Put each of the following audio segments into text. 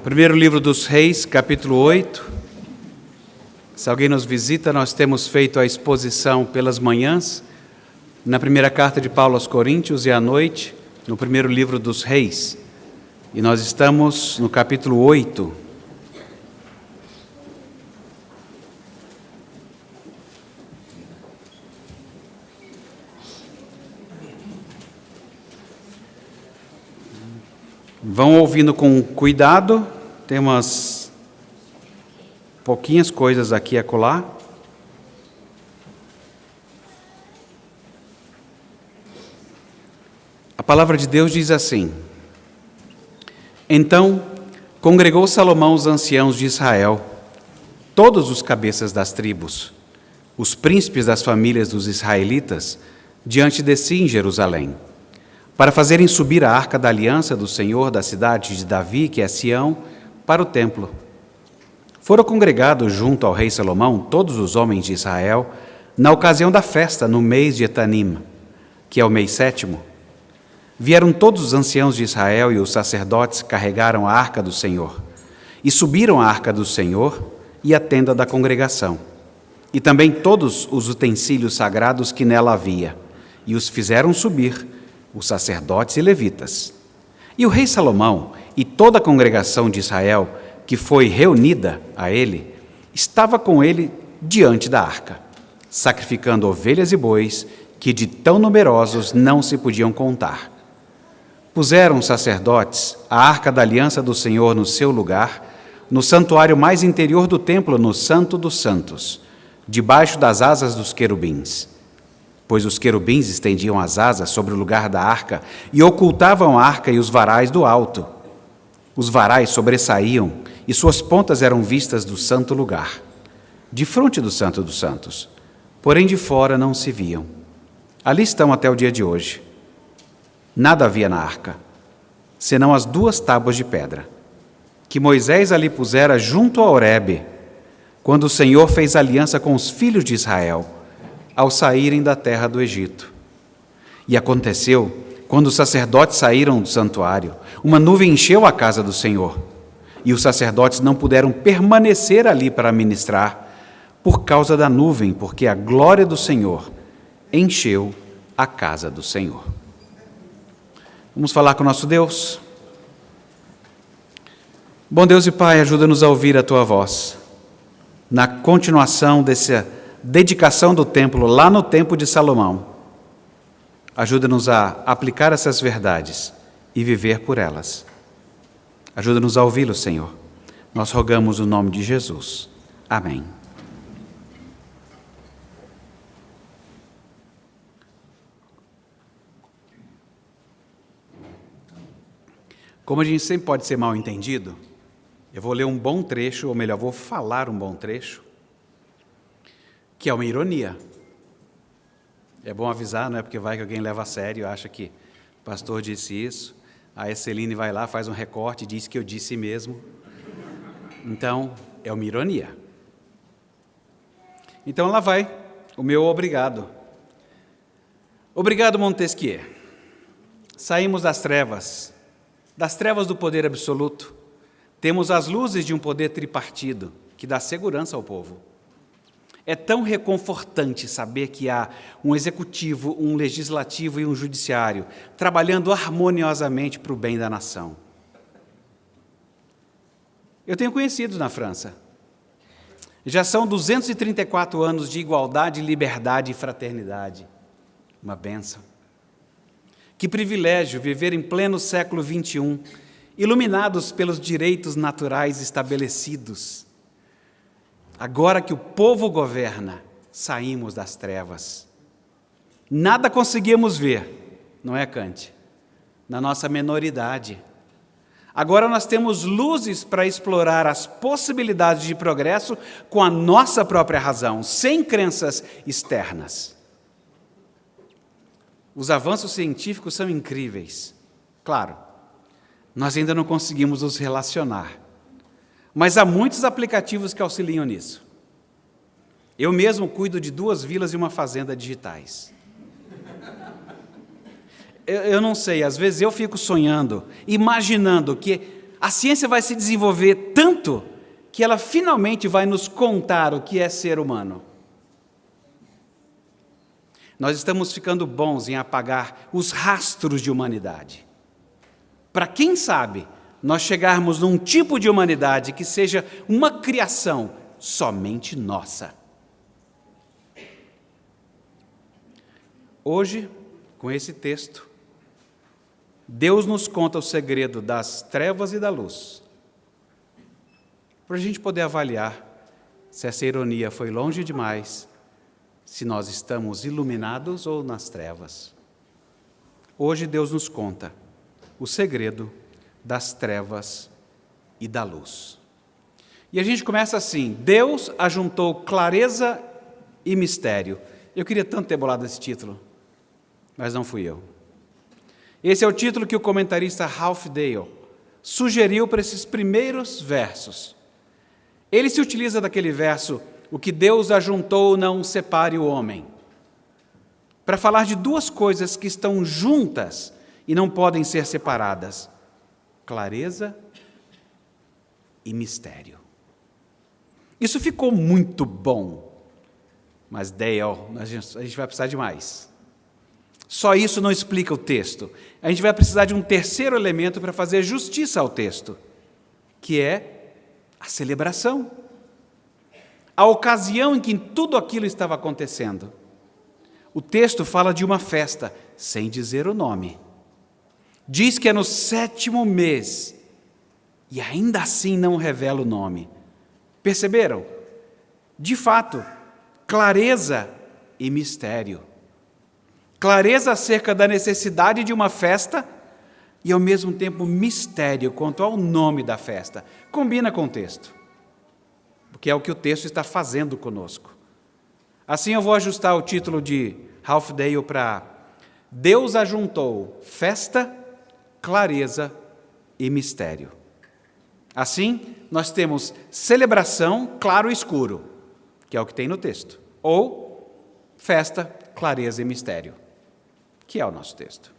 Primeiro livro dos Reis, capítulo 8. Se alguém nos visita, nós temos feito a exposição pelas manhãs, na primeira carta de Paulo aos Coríntios e à noite, no primeiro livro dos Reis. E nós estamos no capítulo 8. Vão ouvindo com cuidado, tem umas pouquinhas coisas aqui e acolá. A palavra de Deus diz assim: Então congregou Salomão os anciãos de Israel, todos os cabeças das tribos, os príncipes das famílias dos israelitas, diante de si em Jerusalém, para fazerem subir a arca da aliança do Senhor da cidade de Davi, que é Sião, para o templo. Foram congregados junto ao rei Salomão todos os homens de Israel, na ocasião da festa, no mês de Etanim, que é o mês 7º. Vieram todos os anciãos de Israel e os sacerdotes carregaram a arca do Senhor, e subiram a arca do Senhor e a tenda da congregação, e também todos os utensílios sagrados que nela havia, e os fizeram subir, os sacerdotes e levitas. E o rei Salomão e toda a congregação de Israel, que foi reunida a ele, estava com ele diante da arca, sacrificando ovelhas e bois, que de tão numerosos não se podiam contar. Puseram os sacerdotes a arca da aliança do Senhor no seu lugar, no santuário mais interior do templo, no Santo dos Santos, debaixo das asas dos querubins. Pois os querubins estendiam as asas sobre o lugar da arca e ocultavam a arca e os varais do alto. Os varais sobressaíam e suas pontas eram vistas do santo lugar, de frente do Santo dos Santos, porém de fora não se viam. Ali estão até o dia de hoje. Nada havia na arca, senão as 2 tábuas de pedra, que Moisés ali pusera junto a Horebe, quando o Senhor fez aliança com os filhos de Israel, ao saírem da terra do Egito. E aconteceu, quando os sacerdotes saíram do santuário, uma nuvem encheu a casa do Senhor, e os sacerdotes não puderam permanecer ali para ministrar, por causa da nuvem, porque a glória do Senhor encheu a casa do Senhor. Vamos falar com o nosso Deus? Bom Deus e Pai, ajuda-nos a ouvir a Tua voz, na continuação dessa dedicação do templo, lá no tempo de Salomão. Ajuda-nos a aplicar essas verdades e viver por elas. Ajuda-nos a ouvi-lo, Senhor. Nós rogamos no nome de Jesus. Amém. Como a gente sempre pode ser mal entendido, eu vou ler um bom trecho, ou melhor, vou falar um bom trecho, que é uma ironia. É bom avisar, não é? Porque vai que alguém leva a sério, acha que o pastor disse isso, aí a Celine vai lá, faz um recorte e diz que eu disse mesmo. Então, é uma ironia. Então, lá vai o meu obrigado. Obrigado, Montesquieu. Saímos das trevas do poder absoluto. Temos as luzes de um poder tripartido, que dá segurança ao povo. É tão reconfortante saber que há um executivo, um legislativo e um judiciário trabalhando harmoniosamente para o bem da nação. Eu tenho conhecidos na França. Já são 234 anos de igualdade, liberdade e fraternidade. Uma bênção. Que privilégio viver em pleno século XXI, iluminados pelos direitos naturais estabelecidos. Agora que o povo governa, saímos das trevas. Nada conseguimos ver, não é, Kant? Na nossa menoridade. Agora nós temos luzes para explorar as possibilidades de progresso com a nossa própria razão, sem crenças externas. Os avanços científicos são incríveis. Claro, nós ainda não conseguimos nos relacionar. Mas há muitos aplicativos que auxiliam nisso. Eu mesmo cuido de 2 vilas e uma fazenda digitais. Eu não sei, às vezes eu fico sonhando, imaginando que a ciência vai se desenvolver tanto que ela finalmente vai nos contar o que é ser humano. Nós estamos ficando bons em apagar os rastros de humanidade. Para quem sabe, nós chegarmos num tipo de humanidade que seja uma criação somente nossa. Hoje, com esse texto, Deus nos conta o segredo das trevas e da luz, para a gente poder avaliar se essa ironia foi longe demais, se nós estamos iluminados ou nas trevas. Hoje Deus nos conta o segredo das trevas e da luz. E a gente começa assim: Deus ajuntou clareza e mistério. Eu queria tanto ter bolado esse título, mas não fui eu. Esse é o título que o comentarista Ralph Dale sugeriu para esses primeiros versos. Ele se utiliza daquele verso, o que Deus ajuntou não separe o homem, para falar de duas coisas que estão juntas e não podem ser separadas: clareza e mistério. Isso ficou muito bom, mas Dale, a gente vai precisar de mais. Só isso não explica o texto. A gente vai precisar de um terceiro elemento para fazer justiça ao texto, que é a celebração. A ocasião em que tudo aquilo estava acontecendo. O texto fala de uma festa, sem dizer o nome. Diz que é no 7º mês, e ainda assim não revela o nome. Perceberam? De fato, clareza e mistério. Clareza acerca da necessidade de uma festa e, ao mesmo tempo, mistério quanto ao nome da festa. Combina com o texto, porque é o que o texto está fazendo conosco. Assim eu vou ajustar o título de Ralph Dale para Deus ajuntou festa, clareza e mistério. Assim, nós temos celebração, claro e escuro, que é o que tem no texto, ou festa, clareza e mistério, que é o nosso texto.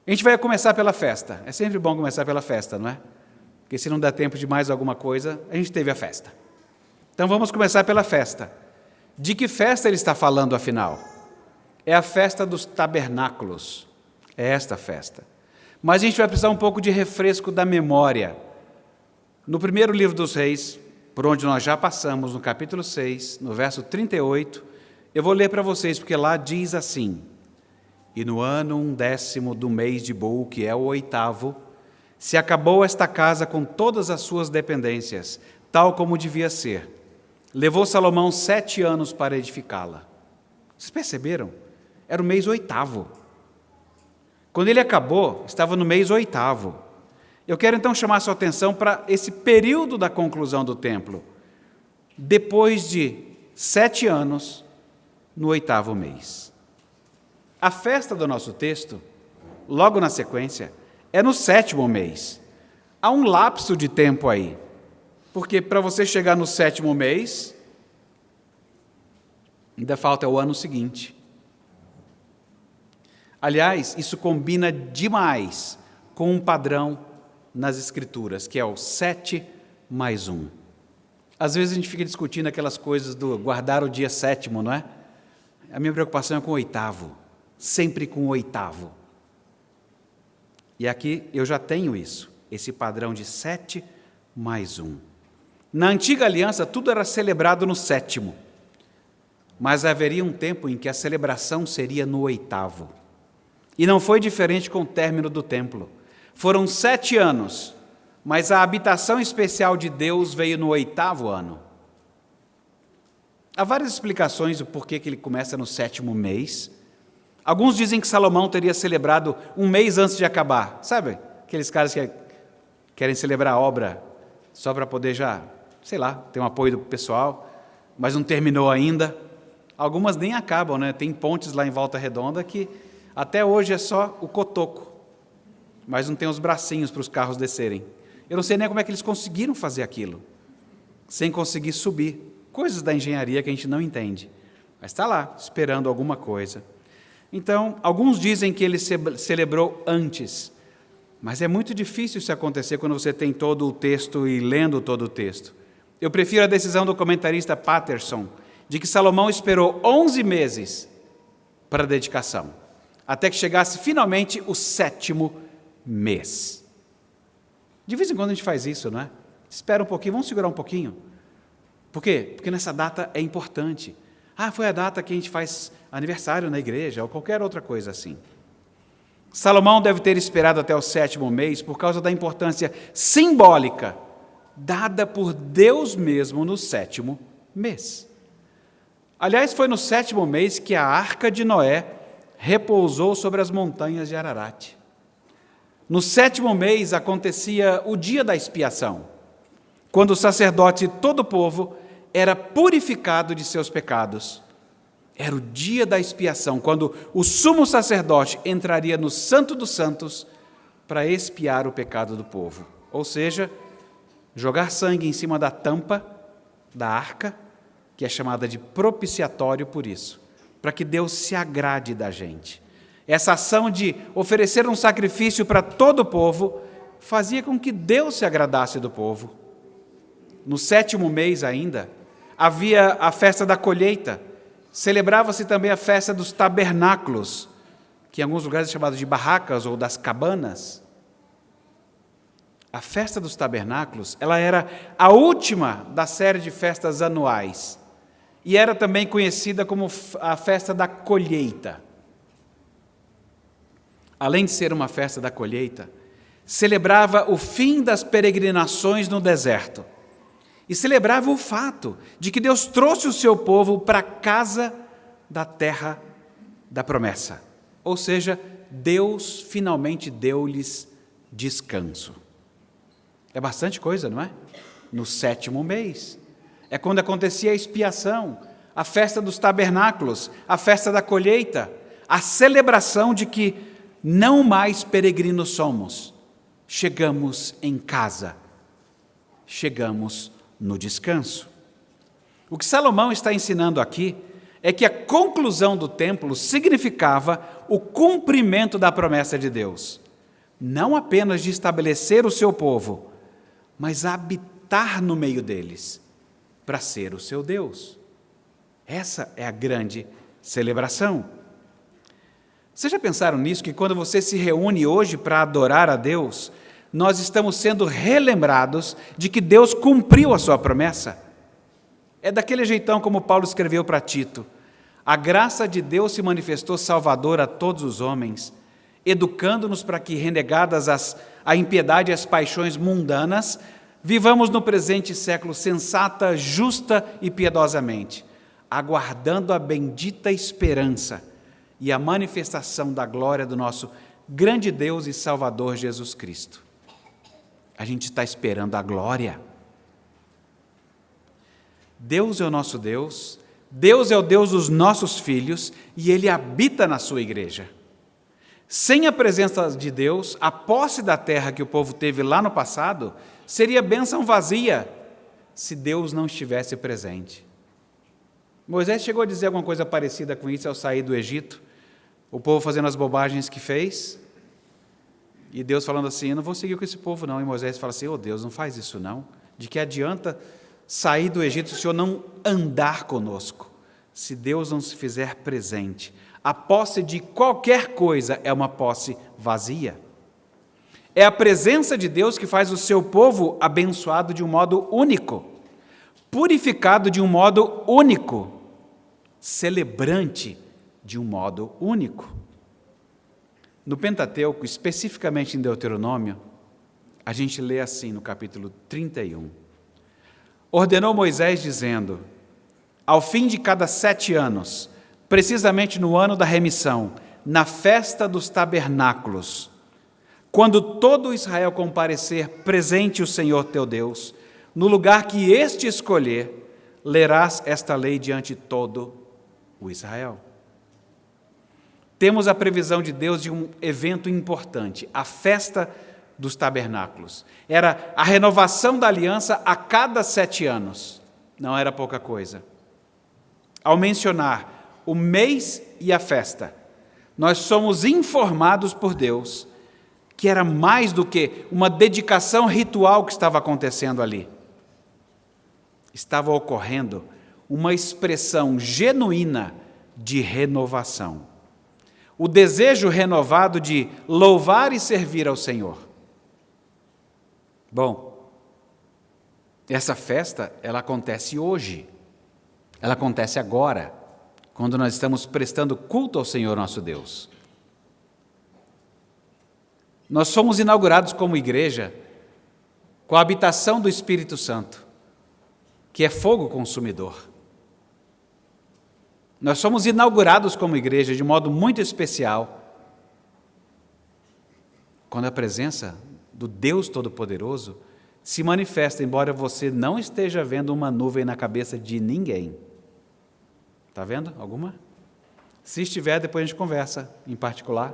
A gente vai começar pela festa. É sempre bom começar pela festa, não é? Porque se não der tempo de mais alguma coisa, a gente teve a festa. Então vamos começar pela festa. De que festa ele está falando, afinal? É a festa dos tabernáculos. É esta festa. Mas a gente vai precisar um pouco de refresco da memória. No primeiro livro dos Reis, por onde nós já passamos, no capítulo 6, no verso 38, eu vou ler para vocês, porque lá diz assim: E no ano 10º do mês de Bul, que é o 8º, se acabou esta casa com todas as suas dependências, tal como devia ser. Levou Salomão 7 anos para edificá-la. Vocês perceberam? Era o mês 8º. Quando ele acabou, estava no mês 8º. Eu quero então chamar a sua atenção para esse período da conclusão do templo. Depois de 7 anos, no 8º mês. A festa do nosso texto, logo na sequência, é no 7º mês. Há um lapso de tempo aí, porque para você chegar no 7º mês, ainda falta o ano seguinte. Aliás, isso combina demais com um padrão nas Escrituras, que é o 7 mais 1. Às vezes a gente fica discutindo aquelas coisas do guardar o dia 7º, não é? A minha preocupação é com o 8º, sempre com o 8º. E aqui eu já tenho isso, esse padrão de 7 mais 1. Na antiga aliança, tudo era celebrado no 7º, mas haveria um tempo em que a celebração seria no 8º. E não foi diferente com o término do templo. Foram 7 anos, mas a habitação especial de Deus veio no 8º ano. Há várias explicações do porquê que ele começa no 7º mês. Alguns dizem que Salomão teria celebrado um mês antes de acabar. Sabe? Aqueles caras que querem celebrar a obra só para poder já, sei lá, ter um apoio do pessoal, mas não terminou ainda. Algumas nem acabam, né? Tem pontes lá em Volta Redonda que até hoje é só o cotoco, mas não tem os bracinhos para os carros descerem. Eu não sei nem como é que eles conseguiram fazer aquilo, sem conseguir subir. Coisas da engenharia que a gente não entende, mas está lá, esperando alguma coisa. Então, alguns dizem que ele celebrou antes, Mas é muito difícil isso acontecer quando você tem todo o texto e lendo todo o texto. Eu prefiro a decisão do comentarista Patterson, de que Salomão esperou 11 meses para a dedicação, até que chegasse finalmente o 7º mês. De vez em quando a gente faz isso, não é? Espera um pouquinho, vamos segurar um pouquinho. Por quê? Porque nessa data é importante. Foi a data que a gente faz aniversário na igreja, ou qualquer outra coisa assim. Salomão deve ter esperado até o 7º mês por causa da importância simbólica dada por Deus mesmo no 7º mês. Aliás, foi no 7º mês que a arca de Noé repousou sobre as montanhas de Ararat. No 7º mês acontecia o dia da expiação, quando o sacerdote e todo o povo era purificado de seus pecados. Era o dia da expiação, quando o sumo sacerdote entraria no Santo dos Santos para expiar o pecado do povo. Ou seja, jogar sangue em cima da tampa da arca, que é chamada de propiciatório por isso, para que Deus se agrade da gente. Essa ação de oferecer um sacrifício para todo o povo fazia com que Deus se agradasse do povo. No 7º mês ainda, havia a festa da colheita. Celebrava-se também a festa dos tabernáculos, que em alguns lugares é chamada de barracas ou das cabanas. A festa dos tabernáculos, ela era a última da série de festas anuais e era também conhecida como a festa da colheita. Além de ser uma festa da colheita, celebrava o fim das peregrinações no deserto e celebrava o fato de que Deus trouxe o seu povo para a casa da terra da promessa. Ou seja, Deus finalmente deu-lhes descanso. É bastante coisa, não é? No 7º mês. É quando acontecia a expiação, a festa dos tabernáculos, a festa da colheita, a celebração de que não mais peregrinos somos. Chegamos em casa. Chegamos no descanso. O que Salomão está ensinando aqui é que a conclusão do templo significava o cumprimento da promessa de Deus. Não apenas de estabelecer o seu povo, mas habitar no meio deles, para ser o seu Deus. Essa é a grande celebração. Vocês já pensaram nisso, que quando você se reúne hoje para adorar a Deus, nós estamos sendo relembrados de que Deus cumpriu a sua promessa? É daquele jeitão como Paulo escreveu para Tito: a graça de Deus se manifestou salvadora a todos os homens, educando-nos para que, renegadas a impiedade e as paixões mundanas, vivamos no presente século sensata, justa e piedosamente, aguardando a bendita esperança e a manifestação da glória do nosso grande Deus e Salvador Jesus Cristo. A gente está esperando a glória. Deus é o nosso Deus, Deus é o Deus dos nossos filhos e Ele habita na sua igreja. Sem a presença de Deus, a posse da terra que o povo teve lá no passado seria bênção vazia se Deus não estivesse presente. Moisés chegou a dizer alguma coisa parecida com isso ao sair do Egito, o povo fazendo as bobagens que fez, e Deus falando assim: eu não vou seguir com esse povo não. E Moisés fala assim: Deus, não faz isso não. De que adianta sair do Egito se o Senhor não andar conosco, se Deus não se fizer presente? A posse de qualquer coisa é uma posse vazia. É a presença de Deus que faz o seu povo abençoado de um modo único, purificado de um modo único, celebrante de um modo único. No Pentateuco, especificamente em Deuteronômio, a gente lê assim no capítulo 31. Ordenou Moisés dizendo: ao fim de cada 7 anos, precisamente no ano da remissão, na festa dos tabernáculos, quando todo Israel comparecer presente o Senhor teu Deus, no lugar que este escolher, lerás esta lei diante de todo o Israel. Temos a previsão de Deus de um evento importante, a festa dos tabernáculos. Era a renovação da aliança a cada 7 anos. Não era pouca coisa. Ao mencionar o mês e a festa, nós somos informados por Deus que era mais do que uma dedicação ritual que estava acontecendo ali. Estava ocorrendo uma expressão genuína de renovação. O desejo renovado de louvar e servir ao Senhor. Bom, essa festa, ela acontece hoje. Ela acontece agora, quando nós estamos prestando culto ao Senhor nosso Deus. Nós fomos inaugurados como igreja com a habitação do Espírito Santo, que é fogo consumidor. Nós somos inaugurados como igreja de modo muito especial, quando a presença do Deus Todo-Poderoso se manifesta, embora você não esteja vendo uma nuvem na cabeça de ninguém. Está vendo alguma? Se estiver, depois a gente conversa em particular,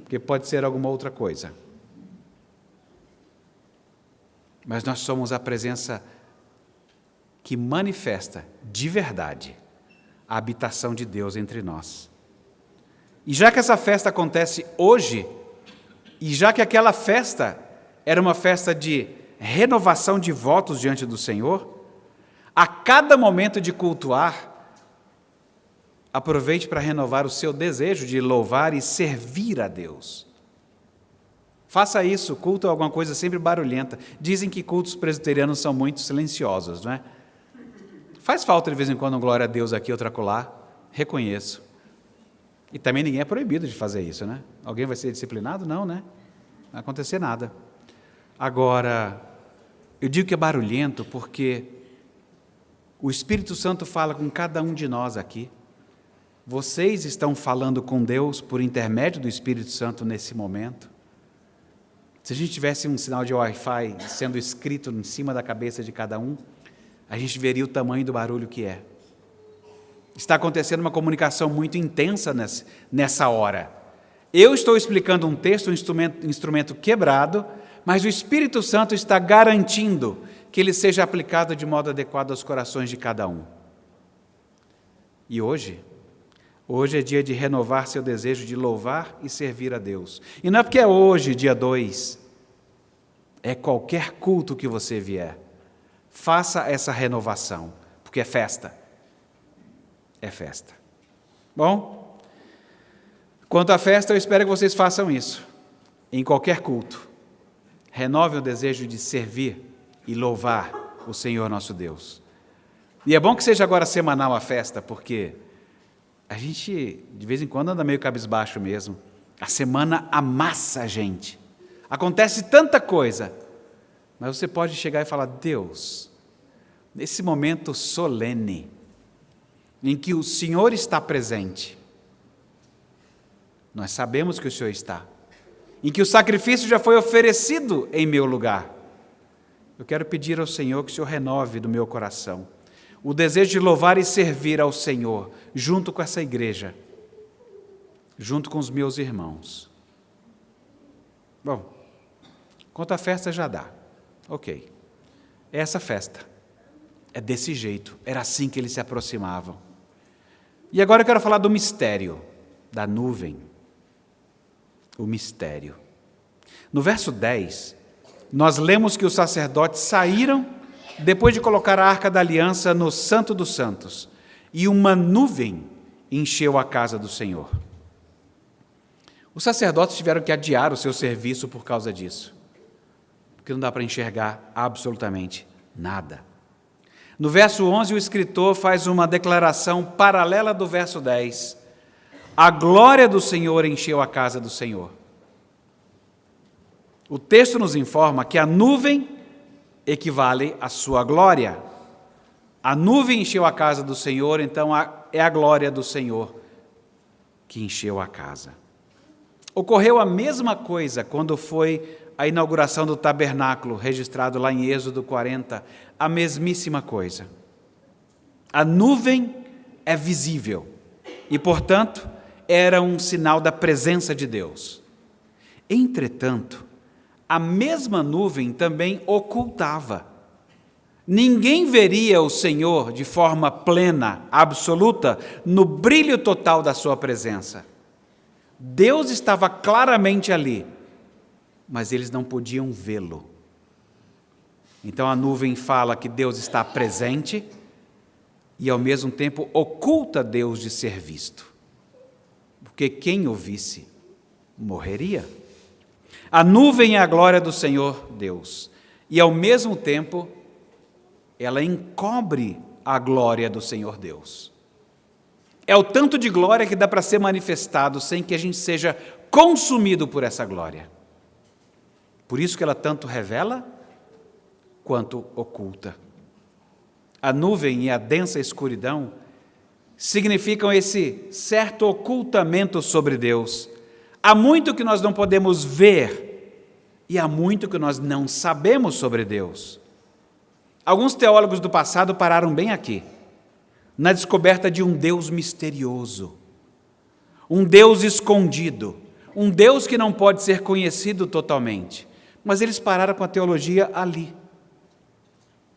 porque pode ser alguma outra coisa. Mas nós somos a presença que manifesta de verdade a habitação de Deus entre nós. E já que essa festa acontece hoje, e já que aquela festa era uma festa de renovação de votos diante do Senhor, a cada momento de cultuar, aproveite para renovar o seu desejo de louvar e servir a Deus. Faça isso, culto é alguma coisa sempre barulhenta. Dizem que cultos presbiterianos são muito silenciosos, não é? Faz falta de vez em quando um glória a Deus aqui, outra acolá, reconheço. E também ninguém é proibido de fazer isso, né? Alguém vai ser disciplinado? Não, né? Não vai acontecer nada. Agora, eu digo que é barulhento porque o Espírito Santo fala com cada um de nós aqui. Vocês estão falando com Deus por intermédio do Espírito Santo nesse momento. Se a gente tivesse um sinal de Wi-Fi sendo escrito em cima da cabeça de cada um, a gente veria o tamanho do barulho que é. Está acontecendo uma comunicação muito intensa nessa hora. Eu estou explicando um texto, um instrumento quebrado, mas o Espírito Santo está garantindo que ele seja aplicado de modo adequado aos corações de cada um. E hoje é dia de renovar seu desejo de louvar e servir a Deus. E não é porque é hoje, dia 2, é qualquer culto que você vier. Faça essa renovação, porque é festa. É festa. Bom, quanto à festa, eu espero que vocês façam isso, em qualquer culto. Renove o desejo de servir e louvar o Senhor nosso Deus. E é bom que seja agora semanal a festa, porque a gente, de vez em quando, anda meio cabisbaixo mesmo. A semana amassa a gente. Acontece tanta coisa. Mas você pode chegar e falar, Deus, nesse momento solene, em que o Senhor está presente, nós sabemos que o Senhor está, em que o sacrifício já foi oferecido em meu lugar, eu quero pedir ao Senhor que o Senhor renove do meu coração o desejo de louvar e servir ao Senhor, junto com essa igreja, junto com os meus irmãos. Bom, quanto à festa já dá. Ok. É essa festa. É desse jeito. Era assim que eles se aproximavam. E agora eu quero falar do mistério, da nuvem. O mistério. No verso 10, nós lemos que os sacerdotes saíram depois de colocar a Arca da Aliança no Santo dos Santos, e uma nuvem encheu a casa do Senhor. Os sacerdotes tiveram que adiar o seu serviço por causa disso, porque não dá para enxergar absolutamente nada. No verso 11, o escritor faz uma declaração paralela do verso 10. A glória do Senhor encheu a casa do Senhor. O texto nos informa que a nuvem equivale à sua glória. A nuvem encheu a casa do Senhor, então é a glória do Senhor que encheu a casa. Ocorreu a mesma coisa quando foi a inauguração do tabernáculo, registrado lá em Êxodo 40, a mesmíssima coisa. A nuvem é visível e, portanto, era um sinal da presença de Deus. Entretanto, a mesma nuvem também ocultava. Ninguém veria o Senhor de forma plena, absoluta, no brilho total da sua presença. Deus estava claramente ali, mas eles não podiam vê-lo. Então a nuvem fala que Deus está presente e ao mesmo tempo oculta Deus de ser visto, porque quem o visse morreria. A nuvem é a glória do Senhor Deus e ao mesmo tempo ela encobre a glória do Senhor Deus. É o tanto de glória que dá para ser manifestado sem que a gente seja consumido por essa glória. Por isso que ela tanto revela quanto oculta. A nuvem e a densa escuridão significam esse certo ocultamento sobre Deus. Há muito que nós não podemos ver e há muito que nós não sabemos sobre Deus. Alguns teólogos do passado pararam bem aqui, na descoberta de um Deus misterioso, um Deus escondido, um Deus que não pode ser conhecido totalmente. Mas eles pararam com a teologia ali,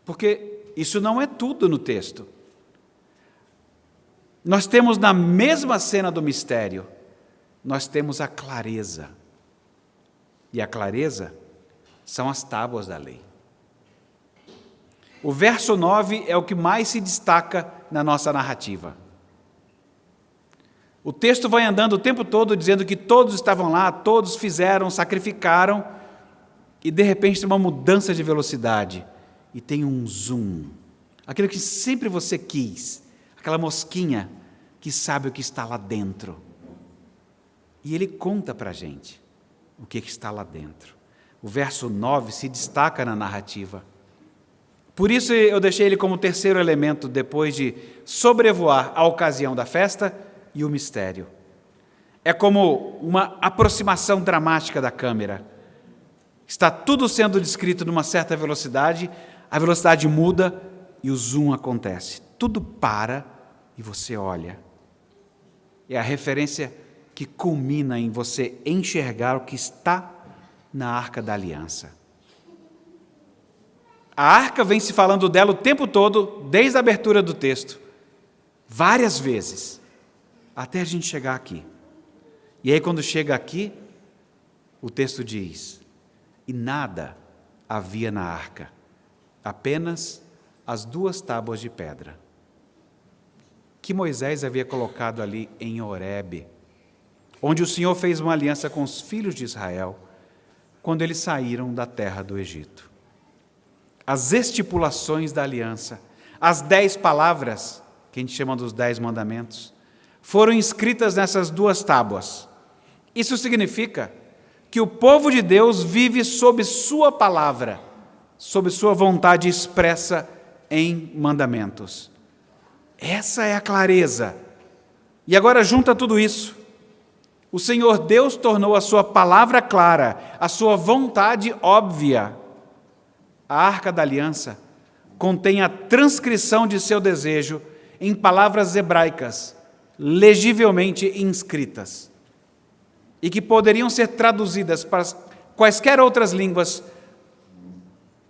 porque isso não é tudo no texto. Nós temos na mesma cena do mistério, nós temos a clareza. E a clareza são as tábuas da lei. O verso 9 é o que mais se destaca na nossa narrativa. O texto vai andando o tempo todo dizendo que todos estavam lá, todos fizeram, sacrificaram, e de repente tem uma mudança de velocidade e tem um zoom. Aquilo que sempre você quis, aquela mosquinha que sabe o que está lá dentro. E ele conta para a gente o que está lá dentro. O verso 9 se destaca na narrativa. Por isso eu deixei ele como terceiro elemento depois de sobrevoar a ocasião da festa e o mistério. É como uma aproximação dramática da câmera. Está tudo sendo descrito numa certa velocidade, a velocidade muda e o zoom acontece. Tudo para e você olha. É a referência que culmina em você enxergar o que está na Arca da Aliança. A arca vem se falando dela o tempo todo, desde a abertura do texto, várias vezes, até a gente chegar aqui. E aí, quando chega aqui, o texto diz: e nada havia na arca, apenas as 2 tábuas de pedra, que Moisés havia colocado ali em Horebe, onde o Senhor fez uma aliança com os filhos de Israel, quando eles saíram da terra do Egito. As estipulações da aliança, as 10 palavras, que a gente chama dos 10 mandamentos, foram escritas nessas 2 tábuas. Isso significa que o povo de Deus vive sob sua palavra, sob sua vontade expressa em mandamentos. Essa é a clareza. E agora junta tudo isso. O Senhor Deus tornou a sua palavra clara, a sua vontade óbvia. A Arca da Aliança contém a transcrição de seu desejo em palavras hebraicas, legivelmente inscritas, e que poderiam ser traduzidas para quaisquer outras línguas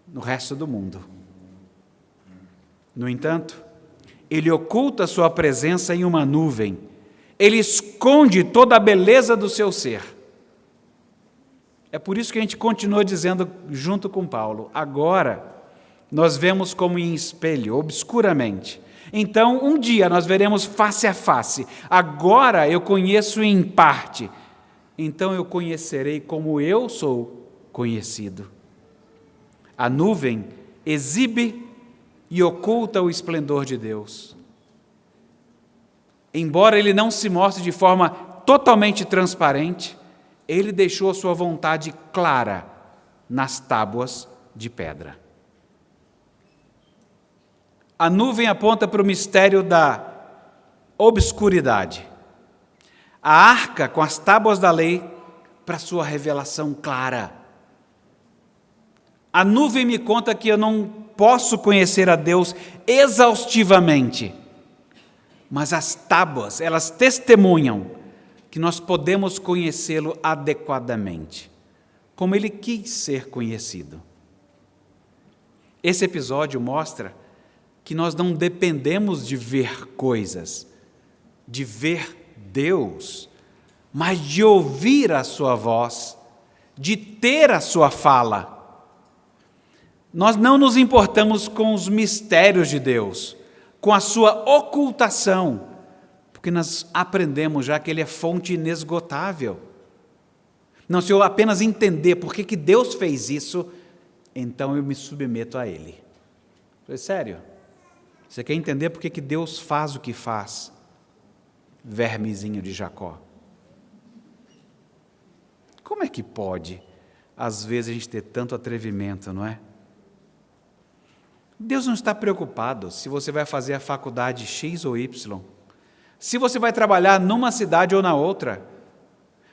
no resto do mundo. No entanto, ele oculta sua presença em uma nuvem, ele esconde toda a beleza do seu ser. É por isso que a gente continua dizendo, junto com Paulo, agora nós vemos como em espelho, obscuramente. Então, um dia nós veremos face a face. Agora eu conheço em parte. Então eu conhecerei como eu sou conhecido. A nuvem exibe e oculta o esplendor de Deus. Embora ele não se mostre de forma totalmente transparente, ele deixou a sua vontade clara nas tábuas de pedra. A nuvem aponta para o mistério da obscuridade. A arca com as tábuas da lei para a sua revelação clara. A nuvem me conta que eu não posso conhecer a Deus exaustivamente, mas as tábuas, elas testemunham que nós podemos conhecê-lo adequadamente, como ele quis ser conhecido. Esse episódio mostra que nós não dependemos de ver coisas, de ver Deus, mas de ouvir a sua voz, de ter a sua fala. Nós não nos importamos com os mistérios de Deus, com a sua ocultação, porque nós aprendemos já que Ele é fonte inesgotável. Não, se eu apenas entender por que Deus fez isso, então eu me submeto a Ele. Falei, sério? Você quer entender por que Deus faz o que faz? Vermezinho de Jacó. Como é que pode, às vezes, a gente ter tanto atrevimento, não é? Deus não está preocupado se você vai fazer a faculdade X ou Y, se você vai trabalhar numa cidade ou na outra,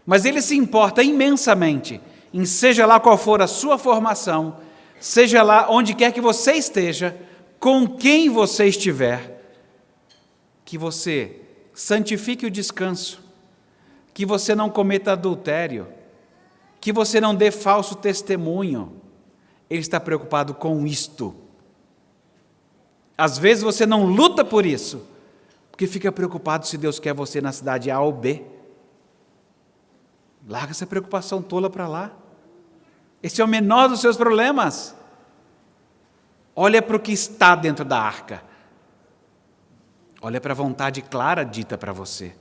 mas Ele se importa imensamente em seja lá qual for a sua formação, seja lá onde quer que você esteja, com quem você estiver, que você santifique o descanso, que você não cometa adultério, que você não dê falso testemunho. Ele está preocupado com isto. Às vezes você não luta por isso, porque fica preocupado se Deus quer você na cidade A ou B. Larga essa preocupação tola para lá. Esse é o menor dos seus problemas. Olha para o que está dentro da arca. Olha para a vontade clara dita para você.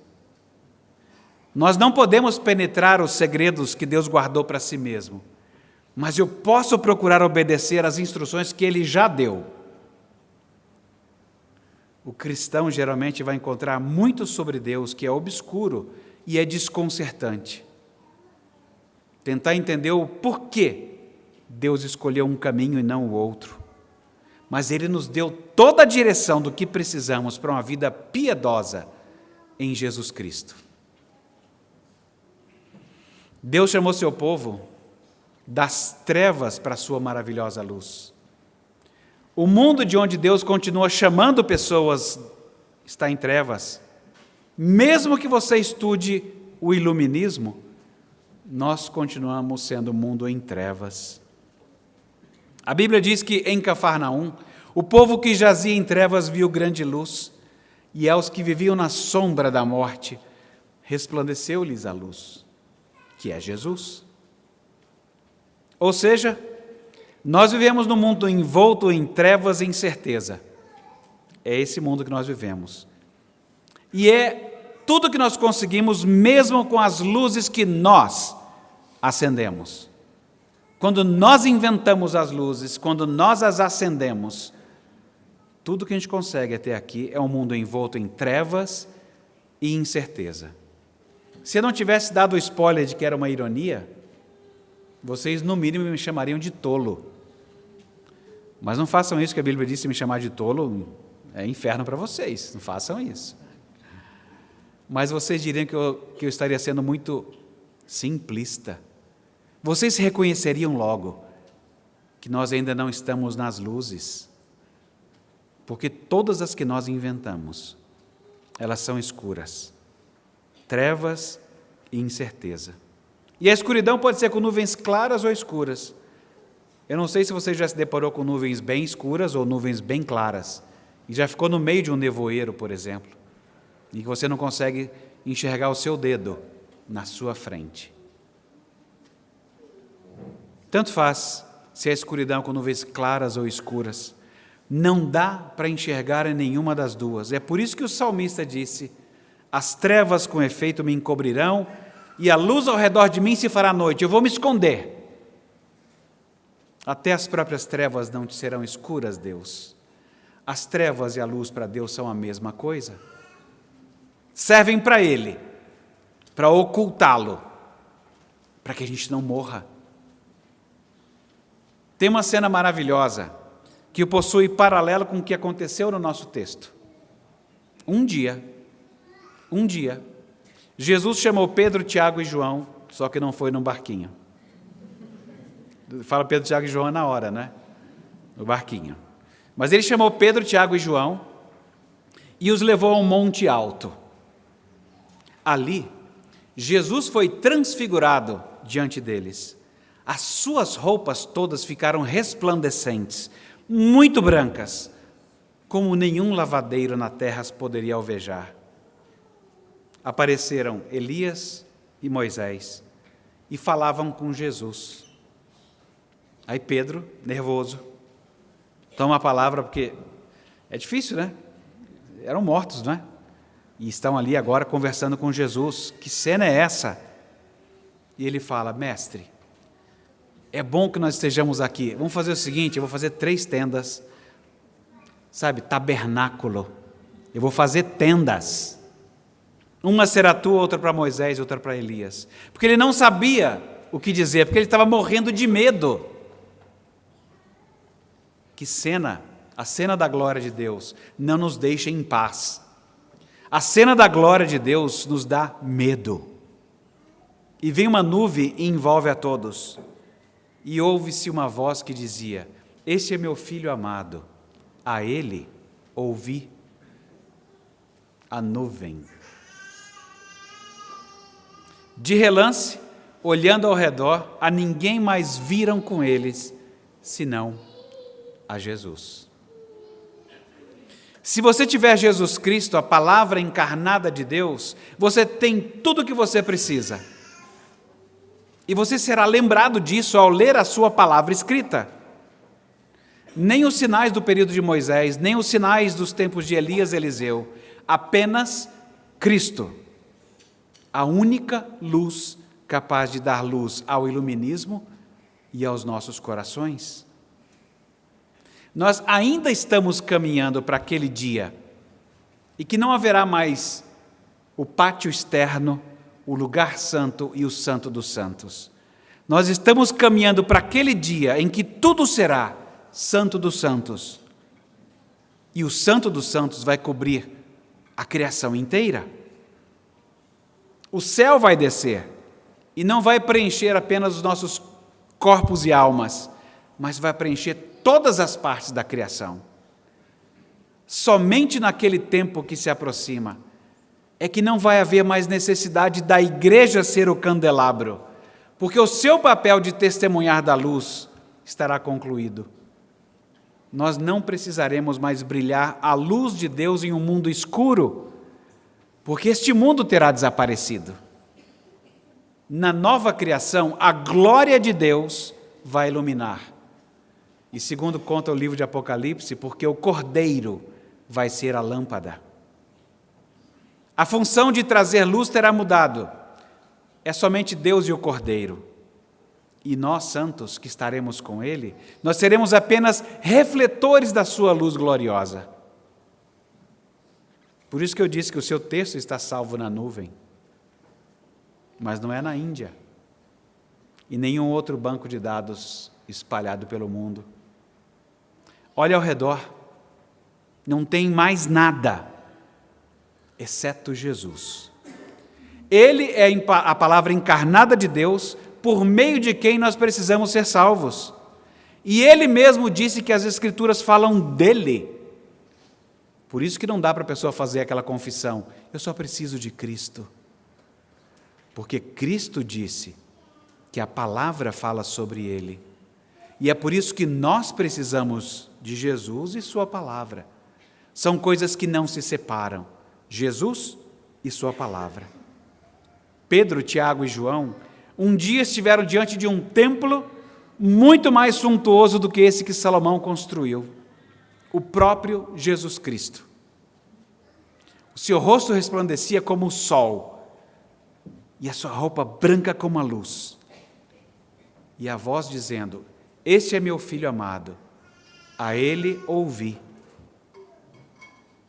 Nós não podemos penetrar os segredos que Deus guardou para si mesmo, mas eu posso procurar obedecer às instruções que Ele já deu. O cristão geralmente vai encontrar muito sobre Deus que é obscuro e é desconcertante. Tentar entender o porquê Deus escolheu um caminho e não o outro. Mas Ele nos deu toda a direção do que precisamos para uma vida piedosa em Jesus Cristo. Deus chamou seu povo das trevas para a sua maravilhosa luz. O mundo de onde Deus continua chamando pessoas está em trevas. Mesmo que você estude o iluminismo, nós continuamos sendo um mundo em trevas. A Bíblia diz que em Cafarnaum, o povo que jazia em trevas viu grande luz, e aos que viviam na sombra da morte, resplandeceu-lhes a luz, que é Jesus. Ou seja, nós vivemos num mundo envolto em trevas e incerteza. É esse mundo que nós vivemos. E é tudo que nós conseguimos, mesmo com as luzes que nós acendemos. Quando nós inventamos as luzes, quando nós as acendemos, tudo que a gente consegue até aqui é um mundo envolto em trevas e incerteza. Se eu não tivesse dado o spoiler de que era uma ironia, vocês no mínimo me chamariam de tolo. Mas não façam isso, que a Bíblia diz, se me chamar de tolo, é inferno para vocês, não façam isso. Mas vocês diriam que eu estaria sendo muito simplista. Vocês reconheceriam logo que nós ainda não estamos nas luzes, porque todas as que nós inventamos, elas são escuras, trevas e incerteza. E a escuridão pode ser com nuvens claras ou escuras. Eu não sei se você já se deparou com nuvens bem escuras ou nuvens bem claras, e já ficou no meio de um nevoeiro, por exemplo, e que você não consegue enxergar o seu dedo na sua frente. Tanto faz se a escuridão com nuvens claras ou escuras, não dá para enxergar em nenhuma das duas. É por isso que o salmista disse: as trevas com efeito me encobrirão, e a luz ao redor de mim se fará noite. Eu vou me esconder. Até as próprias trevas não te serão escuras, Deus. As trevas e a luz para Deus são a mesma coisa. Servem para Ele, para ocultá-lo, para que a gente não morra. Tem uma cena maravilhosa que possui paralelo com o que aconteceu no nosso texto. Um dia, Jesus chamou Pedro, Tiago e João, só que não foi num barquinho. Fala Pedro, Tiago e João na hora, né? No barquinho. Mas ele chamou Pedro, Tiago e João e os levou a um monte alto. Ali, Jesus foi transfigurado diante deles. As suas roupas todas ficaram resplandecentes, muito brancas, como nenhum lavadeiro na terra as poderia alvejar. Apareceram Elias e Moisés, e falavam com Jesus. Aí Pedro, nervoso, toma a palavra, porque é difícil, né? Eram mortos, não é? E estão ali agora conversando com Jesus. Que cena é essa? E ele fala: mestre, é bom que nós estejamos aqui. Vamos fazer o seguinte, eu vou fazer 3 tendas, sabe, tabernáculo. Eu vou fazer tendas. Uma será tua, outra para Moisés, outra para Elias. Porque ele não sabia o que dizer, porque ele estava morrendo de medo. Que cena, a cena da glória de Deus não nos deixa em paz. A cena da glória de Deus nos dá medo. E vem uma nuvem e envolve a todos. E ouve-se uma voz que dizia: este é meu filho amado, a ele ouvi. A nuvem. De relance, olhando ao redor, a ninguém mais viram com eles, senão a Jesus. Se você tiver Jesus Cristo, a palavra encarnada de Deus, você tem tudo o que você precisa. E você será lembrado disso ao ler a sua palavra escrita. Nem os sinais do período de Moisés, nem os sinais dos tempos de Elias e Eliseu, apenas Cristo, a única luz capaz de dar luz ao iluminismo e aos nossos corações. Nós ainda estamos caminhando para aquele dia, e que não haverá mais o pátio externo, o lugar santo e o santo dos santos. Nós estamos caminhando para aquele dia em que tudo será santo dos santos, e o santo dos santos vai cobrir a criação inteira. O céu vai descer, e não vai preencher apenas os nossos corpos e almas, mas vai preencher todas as partes da criação. Somente naquele tempo que se aproxima é que não vai haver mais necessidade da igreja ser o candelabro, porque o seu papel de testemunhar da luz estará concluído. Nós não precisaremos mais brilhar a luz de Deus em um mundo escuro, porque este mundo terá desaparecido. Na nova criação, a glória de Deus vai iluminar. E segundo conta o livro de Apocalipse, porque o Cordeiro vai ser a lâmpada. A função de trazer luz terá mudado. É somente Deus e o Cordeiro. E nós, santos, que estaremos com Ele, nós seremos apenas refletores da sua luz gloriosa. Por isso que eu disse que o seu texto está salvo na nuvem. Mas não é na Índia. E nenhum outro banco de dados espalhado pelo mundo. Olha ao redor, não tem mais nada, exceto Jesus. Ele é a palavra encarnada de Deus, por meio de quem nós precisamos ser salvos. E Ele mesmo disse que as Escrituras falam dEle. Por isso que não dá para a pessoa fazer aquela confissão: eu só preciso de Cristo. Porque Cristo disse que a palavra fala sobre Ele. E é por isso que nós precisamos de Jesus e sua palavra. São coisas que não se separam. Jesus e sua palavra. Pedro, Tiago e João, um dia estiveram diante de um templo muito mais suntuoso do que esse que Salomão construiu. O próprio Jesus Cristo. O seu rosto resplandecia como o sol, e a sua roupa branca como a luz. E a voz dizendo: este é meu filho amado, a ele ouvi.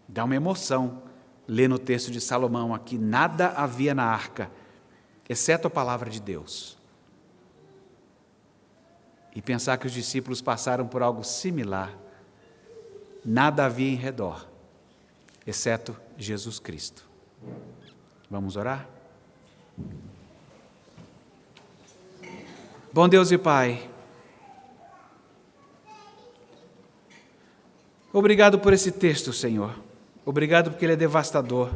Dá uma emoção ler no texto de Salomão aqui: nada havia na arca, exceto a palavra de Deus. E pensar que os discípulos passaram por algo similar. Nada havia em redor, exceto Jesus Cristo. Vamos orar? Bom Deus e Pai, obrigado por esse texto, Senhor. Obrigado porque ele é devastador.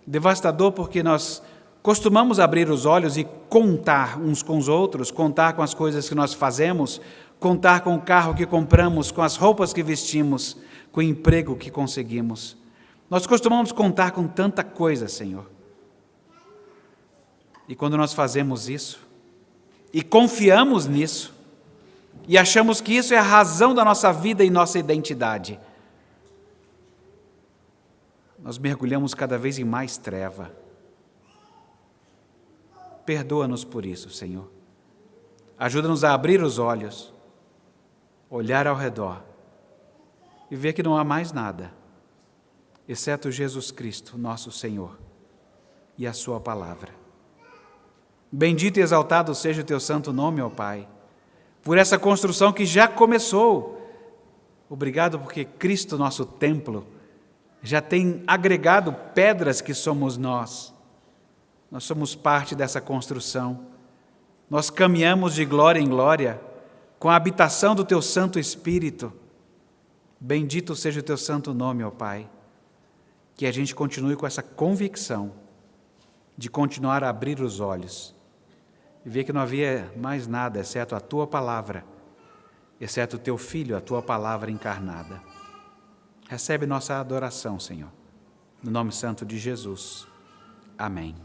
Devastador porque nós costumamos abrir os olhos e contar uns com os outros, contar com as coisas que nós fazemos, contar com o carro que compramos, com as roupas que vestimos, com o emprego que conseguimos. Nós costumamos contar com tanta coisa, Senhor. E quando nós fazemos isso, e confiamos nisso, e achamos que isso é a razão da nossa vida e nossa identidade, nós mergulhamos cada vez em mais treva. Perdoa-nos por isso, Senhor. Ajuda-nos a abrir os olhos, olhar ao redor e ver que não há mais nada, exceto Jesus Cristo, nosso Senhor, e a sua palavra. Bendito e exaltado seja o teu santo nome, ó Pai, por essa construção que já começou. Obrigado porque Cristo, nosso templo, já tem agregado pedras que somos nós. Nós somos parte dessa construção. Nós caminhamos de glória em glória com a habitação do teu Santo Espírito. Bendito seja o teu santo nome, ó Pai. Que a gente continue com essa convicção de continuar a abrir os olhos e ver que não havia mais nada exceto a tua palavra, exceto o teu Filho, a tua palavra encarnada. Recebe nossa adoração, Senhor. No nome santo de Jesus. Amém.